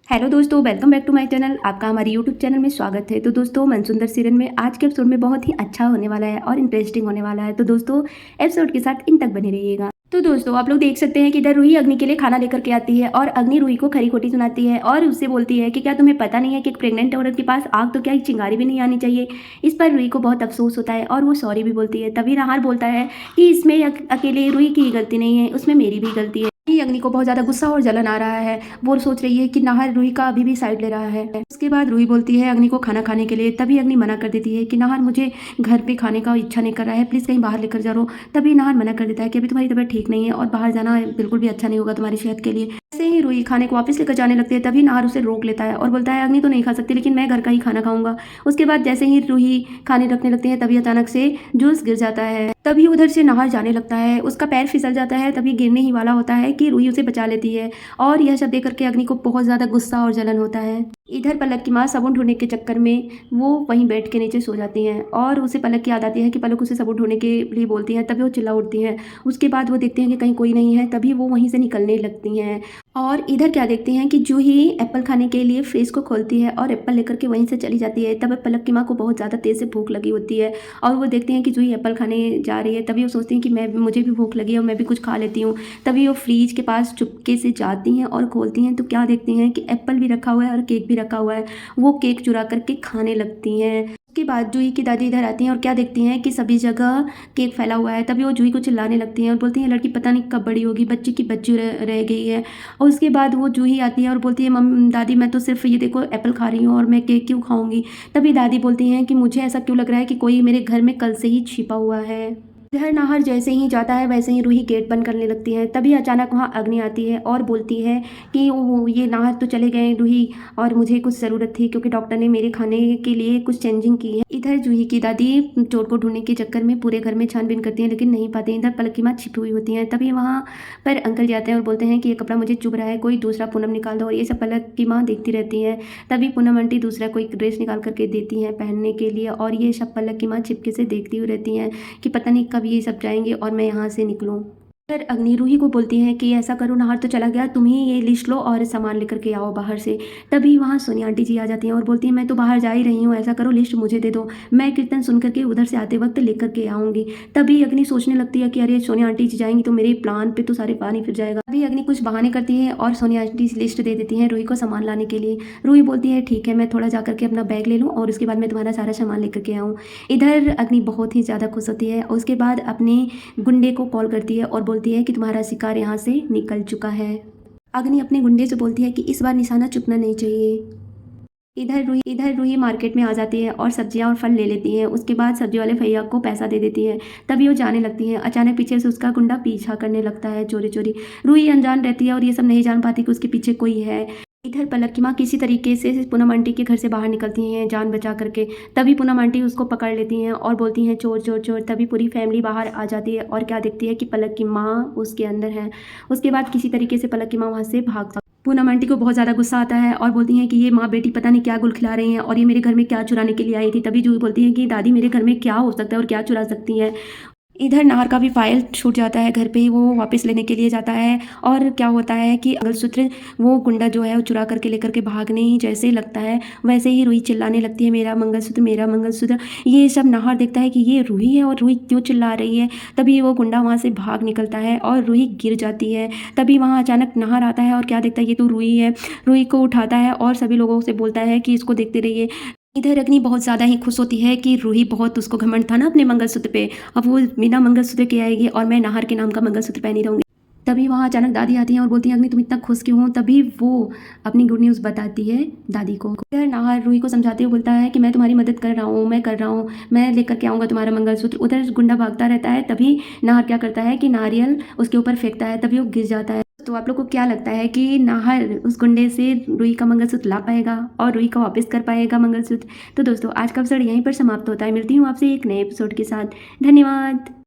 Hello दोस्तों, welcome back to my channel. आपका हमारे यूट्यूब चैनल में स्वागत है। तो दोस्तों, मनसुंदर सीरियल में आज के एपिसोड में बहुत ही अच्छा होने वाला है और इंटरेस्टिंग होने वाला है। तो दोस्तों, एपिसोड के साथ इन तक बने रहिएगा। तो दोस्तों, आप लोग देख सकते हैं कि इधर रूही अग्नि के लिए खाना लेकर के आती है और अग्नि रूही को खरी खोटी सुनाती है और उससे बोलती है कि क्या तुम्हें पता नहीं है कि एक प्रेग्नेंट औरत के पास आग तो क्या एक चिंगारी भी नहीं आनी चाहिए। इस पर रूही को बहुत अफसोस होता है और वो सॉरी भी बोलती है। तभी नाहर बोलता है कि इसमें अकेले रूही की गलती नहीं है, उसमें मेरी भी गलती है। अग्नि को बहुत ज़्यादा गुस्सा और जलन आ रहा है। वो सोच रही है कि नाहर रूही का अभी भी साइड ले रहा है। उसके बाद रूही बोलती है अग्नि को खाना खाने के लिए। तभी अग्नि मना कर देती है कि नाहर, मुझे घर पे खाने का इच्छा नहीं कर रहा है, प्लीज़ कहीं बाहर लेकर जा रो। तभी नाहर मना कर देता है कि अभी तुम्हारी तबीयत ठीक नहीं है और बाहर जाना बिल्कुल भी अच्छा नहीं होगा तुम्हारी सेहत के लिए। ऐसे ही रूही खाने को वापस लेकर जाने लगती है। तभी नाहर उसे रोक लेता है और बोलता है अग्नि तो नहीं खा सकती, लेकिन मैं घर का ही खाना खाऊंगा। उसके बाद जैसे ही रूही खाने रखने लगती है तभी अचानक से जूस गिर जाता है। तभी उधर से नाहर जाने लगता है, उसका पैर फिसल जाता है। तभी गिरने ही वाला होता है कि रूही उसे बचा लेती है और यह सब देख करके अग्नि को बहुत ज़्यादा गुस्सा और जलन होता है। इधर पलक की माँ साबुन ढूंढने के चक्कर में वो वहीं बेड के नीचे सो जाती हैं और उसे पलक की याद आती है कि पलक उसे साबुन ढूंढने के लिए बोलती है। तभी वो चिल्ला उठती हैं। उसके बाद वो देखते हैं कि कहीं कोई नहीं है। तभी वो वहीं से निकलने लगती हैं और इधर क्या देखते हैं कि जूही एप्पल खाने के लिए फ्रिज को खोलती है और एप्पल लेकर के वहीं से चली जाती है। तब पलक की माँ को बहुत ज़्यादा तेज़ से भूख लगी होती है और वो देखते हैं कि जूही एप्पल खाने जा रही है। तभी वो सोचती हैं कि मुझे भी भूख लगी है और मैं भी कुछ खा लेती हूँ। तभी वो फ्रिज के पास चुपके से जाती हैं और खोलती हैं तो क्या देखती हैं कि एप्पल भी रखा हुआ है और केक भी रखा हुआ है। वो केक चुरा करके खाने लगती हैं। उसके बाद जूही की दादी इधर आती हैं और क्या देखती हैं कि सभी जगह केक फैला हुआ है। तभी वो जूही को चिल्लाने लगती हैं और बोलती हैं लड़की पता नहीं कब बड़ी होगी, बच्ची की बच्ची रह गई है। और उसके बाद वो जूही आती है और बोलती है दादी, मैं तो सिर्फ ये देखो एप्पल खा रही हूँ और मैं केक क्यों खाऊंगी। तभी दादी बोलती हैं कि मुझे ऐसा क्यों लग रहा है कि कोई मेरे घर में कल से ही छिपा हुआ है। इधर नाहर जैसे ही जाता है वैसे ही रूही गेट बंद करने लगती है। तभी अचानक वहाँ अग्नि आती है और बोलती है कि ये नाहर तो चले गए रूही, और मुझे कुछ ज़रूरत थी क्योंकि डॉक्टर ने मेरे खाने के लिए कुछ चेंजिंग की है। इधर जूही की दादी चोर को ढूंढने के चक्कर में पूरे घर में छानबीन करती हैं लेकिन नहीं पाती। इधर पलक की माँ छिपी हुई होती हैं। तभी वहाँ पर अंकल जाते हैं और बोलते हैं कि ये कपड़ा मुझे चुभ रहा है, कोई दूसरा पूनम निकाल दो। और ये सब पलक की माँ देखती रहती हैं। तभी पूनम आंटी दूसरा कोई ड्रेस निकाल करके देती हैं पहनने के लिए और ये सब पलक की माँ छिपके से देखती हुई रहती हैं कि पता नहीं कब ये सब जाएंगे और मैं यहाँ से निकलूँ। फिर अग्नि रूही को बोलती है कि ऐसा करो, नाहर तो चला गया, तुम ही ये लिस्ट लो और सामान लेकर के आओ बाहर से। तभी वहाँ सोनिया आंटी जी आ जाती हैं और बोलती हैं मैं तो बाहर जा ही रही हूँ, ऐसा करो लिस्ट मुझे दे दो, मैं कीर्तन सुन करके उधर से आते वक्त लेकर के आऊँगी। तभी अग्नि सोचने लगती है कि अरे सोनिया आंटी जी जाएंगी तो मेरे प्लान पे तो सारे पानी फिर जाएगा। अभी अग्नि कुछ बहाने करती है और सोनिया आंटी लिस्ट दे देती हैं रूही को सामान लाने के लिए। रूही बोलती है ठीक है, मैं थोड़ा जा करके अपना बैग ले लूँ और उसके बाद मैं तुम्हारा सारा सामान लेकर के आऊँ। इधर अग्नि बहुत ही ज़्यादा खुश होती है। उसके बाद अपने गुंडे को कॉल करती है और बोलती है कि तुम्हारा शिकार यहाँ से निकल चुका है। अग्नि अपने गुंडे से बोलती है कि इस बार निशाना चुकना नहीं चाहिए। इधर रूही मार्केट में आ जाती है और सब्जियां और फल ले लेती है। उसके बाद सब्जी वाले भैया को पैसा दे देती है। तभी वो जाने लगती है। अचानक पीछे से उसका गुंडा पीछा करने लगता है चोरी चोरी। रूही अनजान रहती है और ये सब नहीं जान पाती कि उसके पीछे कोई है। इधर पलक की माँ किसी तरीके से पूनम आंटी के घर से बाहर निकलती हैं जान बचा करके। तभी पूनम आंटी उसको पकड़ लेती हैं और बोलती हैं चोर चोर चोर। तभी पूरी फैमिली बाहर आ जाती है और क्या देखती है कि पलक की माँ उसके अंदर है। उसके बाद किसी तरीके से पलक की माँ वहाँ से भाग। पूनम आंटी को बहुत ज़्यादा गुस्सा आता है और बोलती हैं कि ये माँ बेटी पता नहीं क्या गुल खिला रही हैं और ये मेरे घर में क्या चुराने के लिए आई थी। तभी जूही बोलती है कि दादी मेरे घर में क्या हो सकता है और क्या चुरा सकती हैं। इधर नाहर का भी फाइल छूट जाता है घर पे ही, वो वापस लेने के लिए जाता है और क्या होता है कि मंगलसूत्र वो गुंडा जो है वो चुरा करके लेकर के भागने ही जैसे लगता है वैसे ही रूही चिल्लाने लगती है मेरा मंगलसूत्र मेरा मंगलसूत्र। ये सब नाहर देखता है कि ये रूही है और रूही क्यों चिल्ला रही है। तभी वो गुंडा वहाँ से भाग निकलता है और रूही गिर जाती है। तभी वहाँ अचानक नाहर आता है और क्या देखता है ये तो रूही है। रूही को उठाता है और सभी लोगों से बोलता है कि इसको देखते रहिए। इधर अग्नि बहुत ज़्यादा ही खुश होती है कि रूही बहुत उसको घमंड था ना अपने मंगलसूत्र पे, अब वो बिना मंगलसूत्र के आएगी और मैं नाहर के नाम का मंगलसूत्र पहनी रहूँगी। तभी वहाँ अचानक दादी आती हैं और बोलती हैं अग्नि तुम इतना खुश क्यों हो। तभी वो अपनी गुड न्यूज़ बताती है दादी को। इधर नाहर रूही को समझाते हुए बोलता है कि मैं तुम्हारी मदद कर रहा हूँ, मैं कर रहा हूँ, मैं लेकर के आऊँगा तुम्हारा मंगलसूत्र। उधर गुंडा भागता रहता है। तभी नाहर क्या करता है कि नारियल उसके ऊपर फेंकता है, तभी वो गिर जाता है। तो आप लोग को क्या लगता है कि नाहर उस गुंडे से रूही का मंगलसूत्र ला पाएगा और रूही का वापस कर पाएगा मंगलसूत्र। तो दोस्तों, आज का एपिसोड यहीं पर समाप्त होता है। मिलती हूँ आपसे एक नए एपिसोड के साथ। धन्यवाद।